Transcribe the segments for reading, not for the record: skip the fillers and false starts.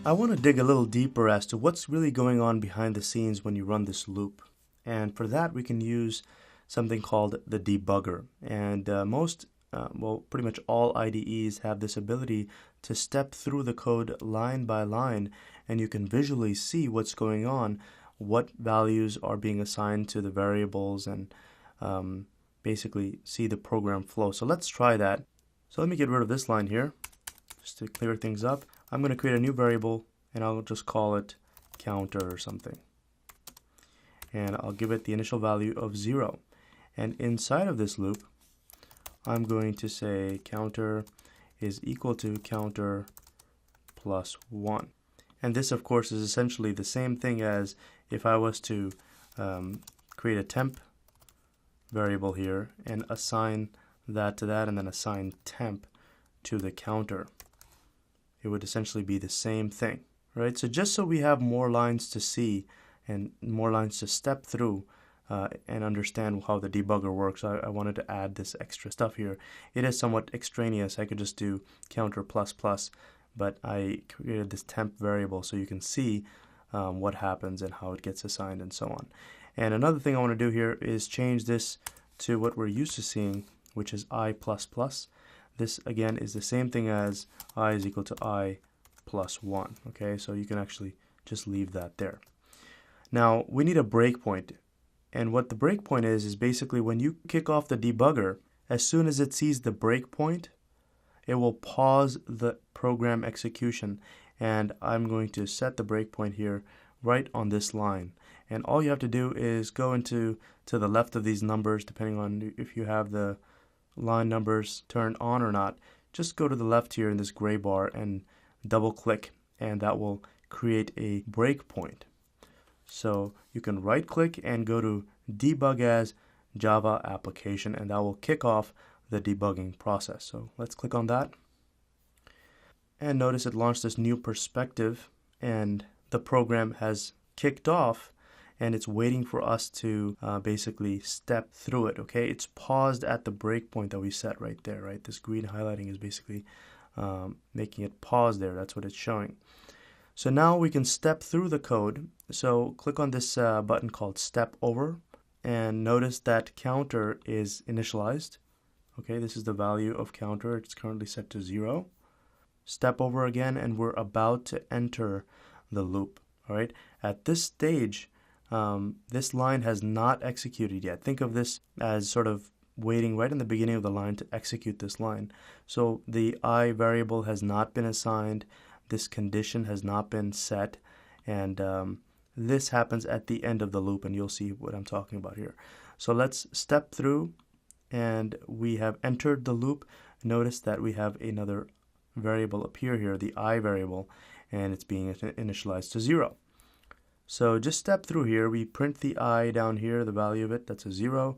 I want to dig a little deeper as to what's really going on behind the scenes when you run this loop. And for that, we can use something called the debugger. And pretty much all IDEs have this ability to step through the code line by line, and you can visually see what's going on, what values are being assigned to the variables, and basically see the program flow. So let's try that. So let me get rid of this line here just to clear things up. I'm going to create a new variable, and I'll just call it counter or something. And I'll give it the initial value of 0. And inside of this loop, I'm going to say counter is equal to counter plus 1. And this, of course, is essentially the same thing as if I was to create a temp variable here and assign that to that, and then assign temp to the counter. It would essentially be the same thing, right? So just so we have more lines to see and more lines to step through and understand how the debugger works, I wanted to add this extra stuff here. It is somewhat extraneous. I could just do counter plus plus, but I created this temp variable so you can see what happens and how it gets assigned and so on. And another thing I want to do here is change this to what we're used to seeing, which is I plus plus. This again is the same thing as I is equal to I plus 1. Okay, so you can actually just leave that there. Now we need a breakpoint, and what the breakpoint is basically when you kick off the debugger, as soon as it sees the breakpoint, it will pause the program execution, and I'm going to set the breakpoint here right on this line. And all you have to do is go to the left of these numbers, depending on if you have the line numbers turned on or not. Just go to the left here in this gray bar and double click, and that will create a breakpoint. So you can right click and go to debug as Java application, and that will kick off the debugging process. So let's click on that, and notice it launched this new perspective, and the program has kicked off, and it's waiting for us to basically step through it. Okay, it's paused at the breakpoint that we set right there, right? This green highlighting is basically making it pause there. That's what it's showing. So now we can step through the code. So click on this button called step over, and notice that counter is initialized. Okay, this is the value of counter. It's currently set to 0. Step over again, and we're about to enter the loop. All right, at this stage, this line has not executed yet. Think of this as sort of waiting right in the beginning of the line to execute this line. So the I variable has not been assigned, this condition has not been set, and this happens at the end of the loop, and you'll see what I'm talking about here. So let's step through, and we have entered the loop. Notice that we have another variable appear here, the I variable, and it's being initialized to 0. So just step through here. We print the I down here, the value of it, that's a 0,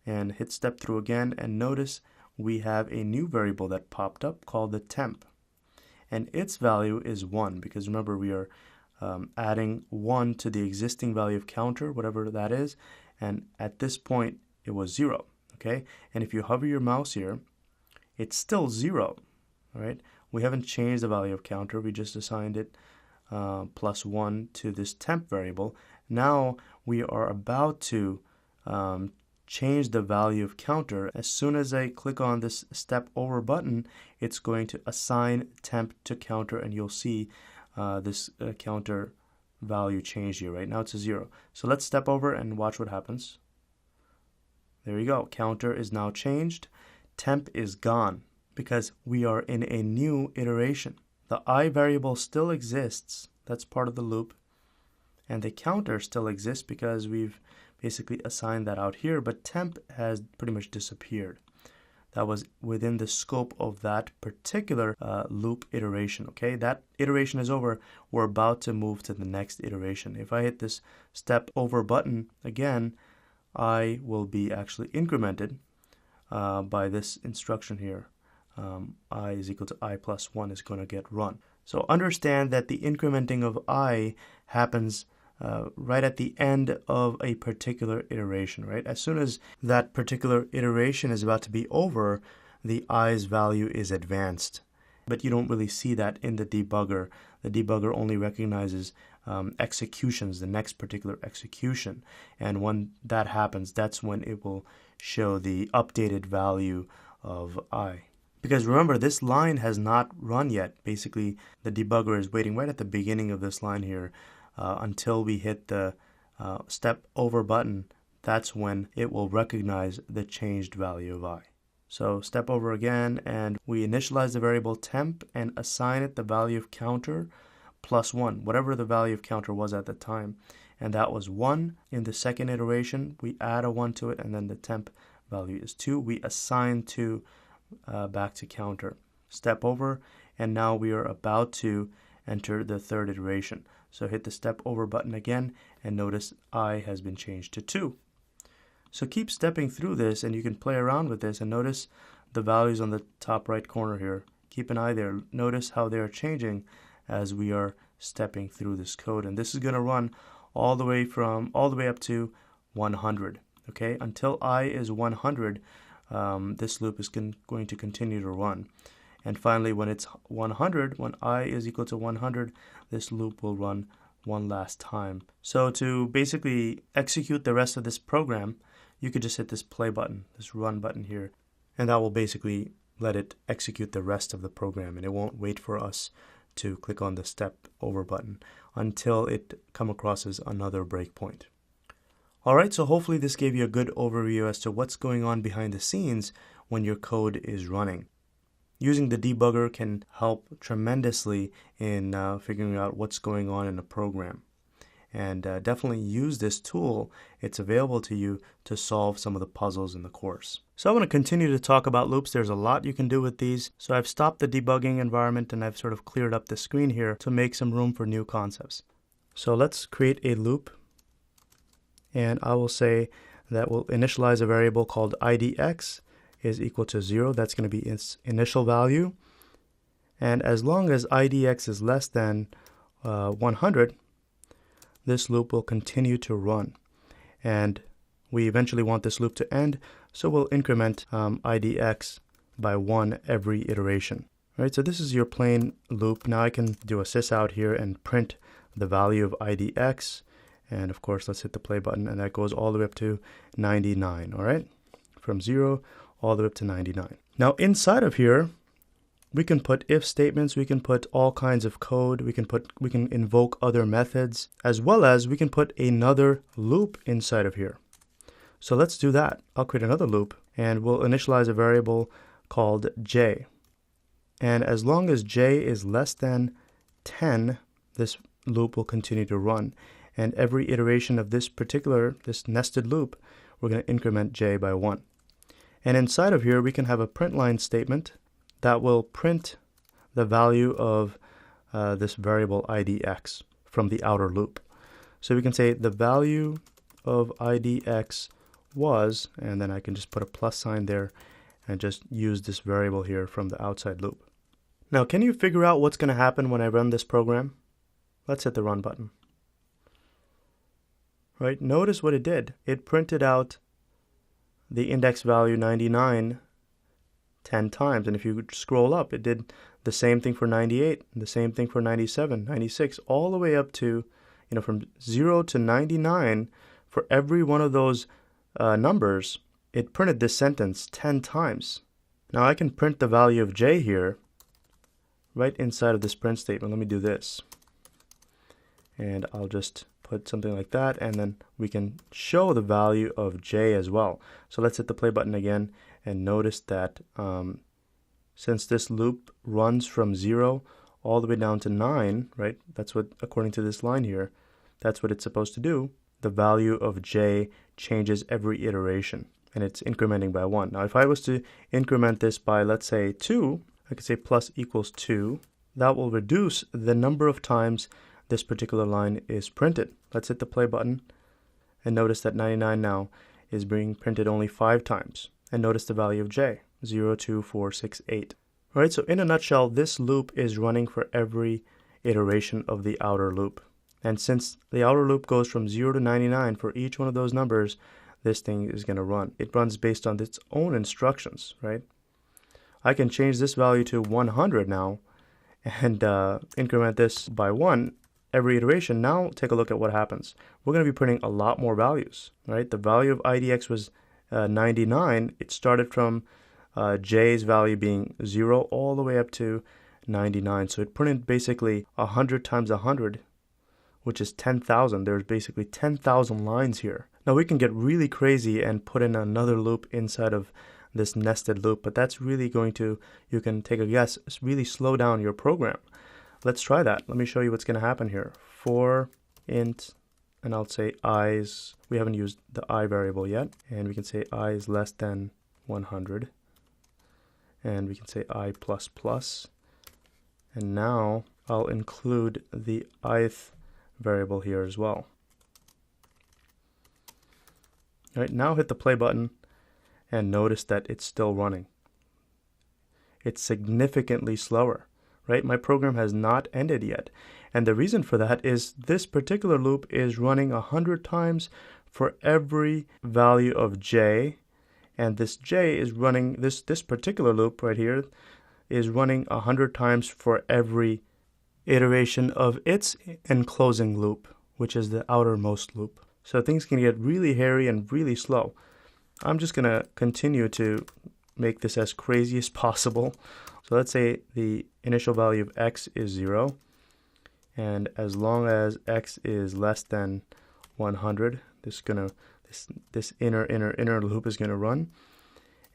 and hit step through again, and notice we have a new variable that popped up called the temp, and its value is 1, because remember we are adding 1 to the existing value of counter, whatever that is, and at this point it was 0. Okay, and if you hover your mouse here, it's still 0. All right, we haven't changed the value of counter, we just assigned it plus 1 to this temp variable. Now we are about to change the value of counter. As soon as I click on this step over button, it's going to assign temp to counter, and you'll see this counter value change here. Right now it's a 0. So let's step over and watch what happens. There you go. Counter is now changed. Temp is gone because we are in a new iteration. The I variable still exists. That's part of the loop. And the counter still exists because we've basically assigned that out here, but temp has pretty much disappeared. That was within the scope of that particular loop iteration. Okay, that iteration is over. We're about to move to the next iteration. If I hit this step over button again, I will be actually incremented by this instruction here. I is equal to I plus 1 is going to get run. So understand that the incrementing of I happens right at the end of a particular iteration, right? As soon as that particular iteration is about to be over, the I's value is advanced. but you don't really see that in the debugger. The debugger only recognizes executions, the next particular execution. And when that happens, that's when it will show the updated value of I. Because remember, this line has not run yet. Basically, the debugger is waiting right at the beginning of this line here until we hit the step over button. That's when it will recognize the changed value of I. So step over again, and we initialize the variable temp and assign it the value of counter plus 1, whatever the value of counter was at the time. And that was 1. In the second iteration, we add a 1 to it, and then the temp value is 2. We assign 2 back to counter. Step over, and now we are about to enter the third iteration. So hit the step over button again, and notice I has been changed to 2. So keep stepping through this, and you can play around with this, and notice the values on the top right corner here. Keep an eye there. Notice how they are changing as we are stepping through this code, and this is going to run all the way up to 100. Okay, until I is 100, this loop is going to continue to run. And finally, when it's 100, when I is equal to 100, this loop will run one last time. So to basically execute the rest of this program, you could just hit this play button, this run button here, and that will basically let it execute the rest of the program, and it won't wait for us to click on the step over button until it come across as another breakpoint. Alright, so hopefully this gave you a good overview as to what's going on behind the scenes when your code is running. Using the debugger can help tremendously in figuring out what's going on in a program. And definitely use this tool. It's available to you to solve some of the puzzles in the course. So I want to continue to talk about loops. There's a lot you can do with these. So I've stopped the debugging environment, and I've sort of cleared up the screen here to make some room for new concepts. So let's create a loop. And I will say that we'll initialize a variable called idx is equal to 0. That's going to be its initial value. And as long as idx is less than 100, this loop will continue to run. And we eventually want this loop to end, so we'll increment idx by 1 every iteration. All right, so this is your plain loop. Now I can do a sysout here and print the value of idx. And of course, let's hit the play button, and that goes all the way up to 99, all right? From 0 all the way up to 99. Now inside of here, we can put if statements, we can put all kinds of code, we can invoke other methods, as well as we can put another loop inside of here. So let's do that. I'll create another loop, and we'll initialize a variable called j. And as long as j is less than 10, this loop will continue to run. And every iteration of this nested loop, we're going to increment j by 1. And inside of here, we can have a print line statement that will print the value of this variable idx from the outer loop. So we can say the value of idx was, and then I can just put a plus sign there and just use this variable here from the outside loop. Now, can you figure out what's going to happen when I run this program? Let's hit the run button. Right, notice what it did. It printed out the index value 99 10 times, and if you scroll up, it did the same thing for 98, the same thing for 97, 96, all the way up to, from 0 to 99. For every one of those numbers, it printed this sentence 10 times. Now I can print the value of j here right inside of this print statement. Let me do this, and I'll just put something like that, and then we can show the value of j as well. So let's hit the play button again, and notice that since this loop runs from 0 all the way down to 9, right, that's what, according to this line here, that's what it's supposed to do. The value of j changes every iteration, and it's incrementing by 1. Now if I was to increment this by, let's say, 2, I could say plus equals 2. That will reduce the number of times this particular line is printed. Let's hit the play button, and notice that 99 now is being printed only 5 times. And notice the value of j, 0, 2, 4, 6, 8. All right, so in a nutshell, this loop is running for every iteration of the outer loop. And since the outer loop goes from 0 to 99 for each one of those numbers, this thing is going to run. It runs based on its own instructions, right? I can change this value to 100 now and increment this by 1 every iteration. Now take a look at what happens. We're going to be printing a lot more values, right? The value of IDX was 99. It started from J's value being 0 all the way up to 99. So it printed basically 100 times 100, which is 10,000. There's basically 10,000 lines here. Now we can get really crazy and put in another loop inside of this nested loop, but that's really going to, you can take a guess, really slow down your program. Let's try that. Let me show you what's going to happen here. For int, and I'll say i's, we haven't used the I variable yet, and we can say I is less than 100, and we can say I plus plus, and now I'll include the ith variable here as well. All right, now hit the play button and notice that it's still running. It's significantly slower, right? My program has not ended yet. And the reason for that is this particular loop is running 100 times for every value of j, and this j is running, this particular loop right here is running 100 times for every iteration of its enclosing loop, which is the outermost loop. So things can get really hairy and really slow. I'm just going to continue to make this as crazy as possible. So let's say the initial value of x is 0, and as long as x is less than 100, this inner loop is going to run,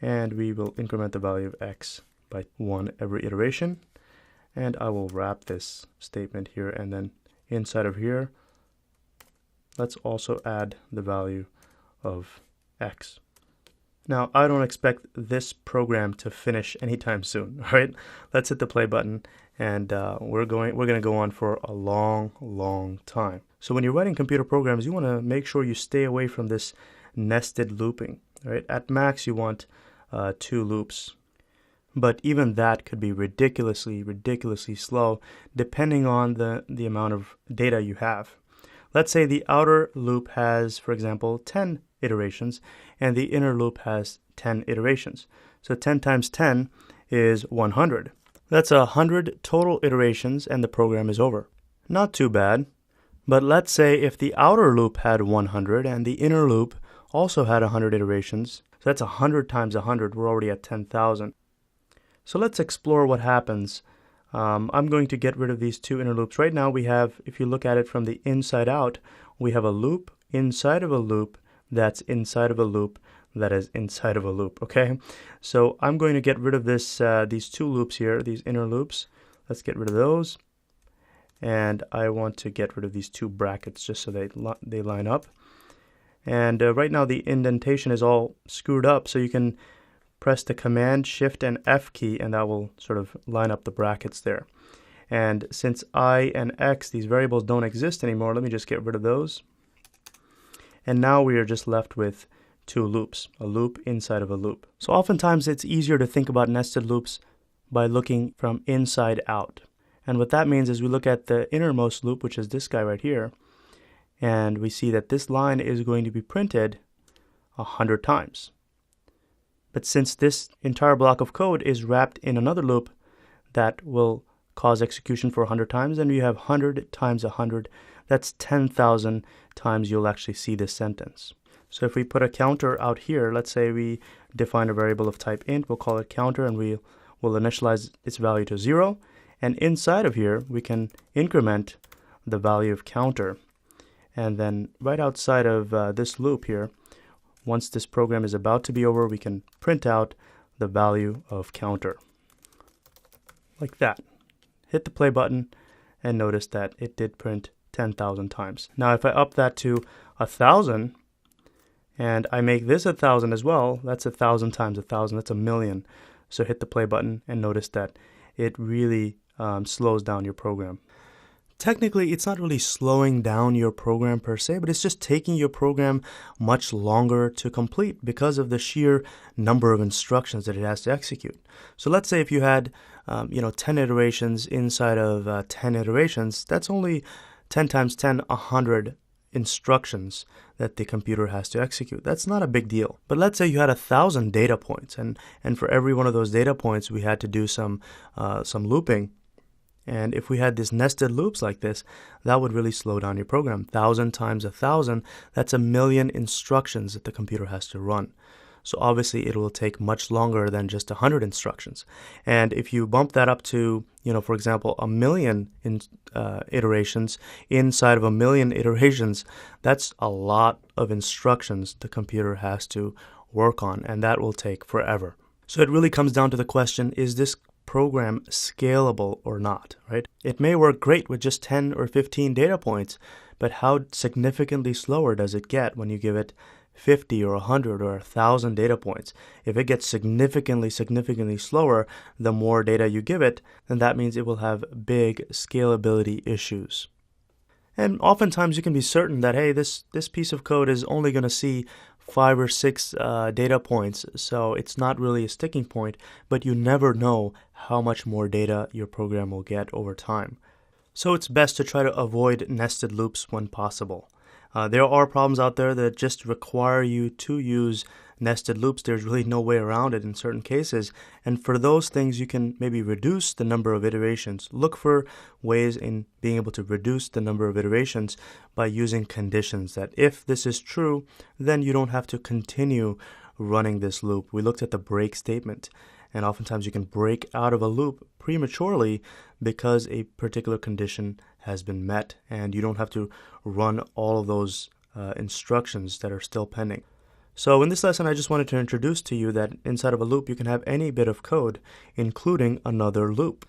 and we will increment the value of x by 1 every iteration. And I will wrap this statement here, and then inside of here, let's also add the value of x. Now, I don't expect this program to finish anytime soon, all right? Let's hit the play button, and we're going to go on for a long time. So when you're writing computer programs, you want to make sure you stay away from this nested looping, all right? At max, you want 2 loops. But even that could be ridiculously slow depending on the amount of data you have. Let's say the outer loop has, for example, 10 iterations, and the inner loop has 10 iterations. So 10 times 10 is 100. That's 100 total iterations, and the program is over. Not too bad. But let's say if the outer loop had 100 and the inner loop also had 100 iterations, so that's 100 times 100, we're already at 10,000. So let's explore what happens. I'm going to get rid of these 2 inner loops. Right now we have, if you look at it from the inside out, we have a loop inside of a loop that's inside of a loop that is inside of a loop, okay? So I'm going to get rid of this, these 2 loops here, these inner loops. Let's get rid of those. And I want to get rid of these 2 brackets just so they line up. And right now the indentation is all screwed up, so you can press the Command, Shift, and F key, and that will sort of line up the brackets there. And since I and X, these variables don't exist anymore, let me just get rid of those. And now we are just left with 2 loops, a loop inside of a loop. So oftentimes it's easier to think about nested loops by looking from inside out. And what that means is we look at the innermost loop, which is this guy right here, and we see that this line is going to be printed 100 times. But since this entire block of code is wrapped in another loop that will cause execution for 100 times, then you have 100 times 100. That's 10,000 times you'll actually see this sentence. So if we put a counter out here, let's say we define a variable of type int, we'll call it counter, and we will initialize its value to 0. And inside of here, we can increment the value of counter. And then right outside of this loop here, once this program is about to be over, we can print out the value of counter. Like that. Hit the play button and notice that it did print 10,000 times. Now if I up that to 1,000 and I make this 1,000 as well, that's 1,000 times 1,000, that's 1,000,000. So hit the play button and notice that it really slows down your program. Technically, it's not really slowing down your program per se, but it's just taking your program much longer to complete because of the sheer number of instructions that it has to execute. So let's say if you had 10 iterations inside of 10 iterations, that's only 10 times 10, 100 instructions that the computer has to execute. That's not a big deal. But let's say you had 1,000 data points, and for every one of those data points, we had to do some looping. And if we had these nested loops like this, that would really slow down your program. 1,000 times 1,000, that's 1,000,000 instructions that the computer has to run. So obviously it will take much longer than just 100 instructions. And if you bump that up to, for example, 1,000,000 iterations inside of 1,000,000 iterations, that's a lot of instructions the computer has to work on, and that will take forever. So it really comes down to the question, is this program scalable or not, right? It may work great with just 10 or 15 data points, but how significantly slower does it get when you give it 50 or 100 or 1,000 data points? If it gets significantly slower the more data you give it, then that means it will have big scalability issues. And oftentimes you can be certain that, hey, this piece of code is only going to see 5 or 6 data points, so it's not really a sticking point, but you never know how much more data your program will get over time. So it's best to try to avoid nested loops when possible. There are problems out there that just require you to use nested loops. There's really no way around it in certain cases. And for those things, you can maybe reduce the number of iterations. Look for ways in being able to reduce the number of iterations by using conditions that if this is true, then you don't have to continue running this loop. We looked at the break statement, and oftentimes you can break out of a loop prematurely because a particular condition has been met, and you don't have to run all of those instructions that are still pending. So in this lesson, I just wanted to introduce to you that inside of a loop, you can have any bit of code, including another loop.